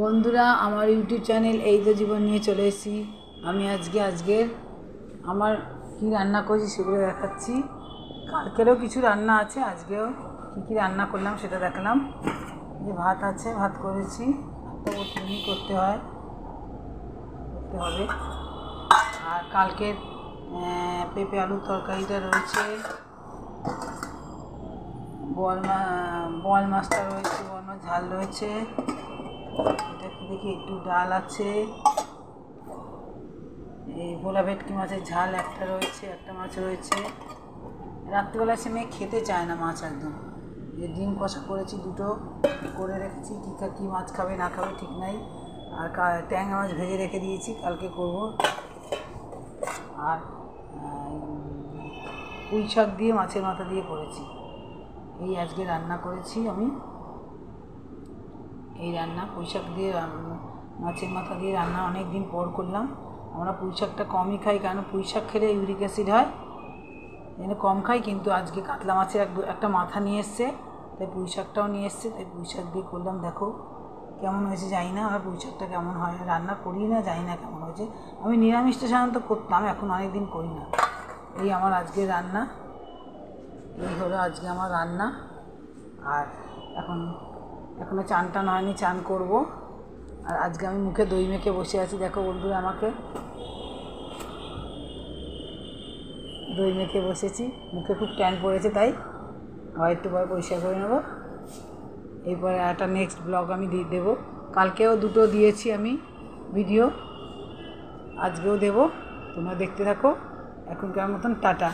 বন্ধুরা, আমার YouTube channel এই তো জীবন নিয়ে চলে এসেছি। আমি আজকের আমার কী রান্না করছি সেগুলো দেখাচ্ছি। কালকেরও কিছু রান্না আছে, আজকেও কী রান্না করলাম সেটা দেখালাম। যে ভাত আছে, ভাত করেছি, তো প্রতিদিনই করতে হবে। আর কালকের পেঁপে আলুর তরকারিটা রয়েছে, বল মাছটা রয়েছে, বল মাছ ঝাল রয়েছে, এটা দেখি একটু ডাল আছে, এই ভোলা ভেটকি মাছের ঝাল একটা রয়েছে, একটা মাছ রয়েছে। রাত্রিবেলা সে মেয়ে খেতে চায় না মাছ একদম। যে ডিম কষা করেছি, দুটো করে রেখেছি, কী মাছ খাবে না খাবে ঠিক নাই। আর ট্যাংরা মাছ ভেজে রেখে দিয়েছি, কালকে করব। আর পুঁই শাক দিয়ে মাছের মাথা দিয়ে করেছি। এই আজকে রান্না করেছি আমি। এই রান্না পুঁই শাক দিয়ে মাছের মাথা দিয়ে রান্না অনেক দিন পর করলাম। আমরা পুঁই শাকটা কমই খাই, কারণ পুঁই শাক খেলে ইউরিক অ্যাসিড হয়, এখানে কম খাই। কিন্তু আজকে কাতলা মাছের একটা মাথা নিয়ে এসছে, তাই পুঁই শাকটাও নিয়ে এসছে, তাই পুঁই শাক দিয়ে করলাম। দেখো কেমন হয়েছে জানি না, আর পুঁই শাকটা কেমন হয় রান্না করি না, জানি না কেমন হয়েছে। আমি নিরামিষটা সাধারণত করতাম, এখন অনেক দিন করি না। এই আমার আজকে রান্না, এই হলো আজকে আমার রান্না। আর এখনও চান টান হয়নি, চান করব। আর আজকে আমি মুখে দই মেখে বসে আছি, দেখো বন্ধুরা, আমাকে দই মেখে বসেছি, মুখে খুব ট্যান পড়েছে, তাই আবার একটু পরে পরিষ্কার করে নেব। এরপরে একটা নেক্সট ব্লগ আমি দিয়ে দেবো। কালকেও দুটো দিয়েছি আমি ভিডিও, আজকেও দেবো, তোমরা দেখতে থাকো। এখনকার মতন টাটা।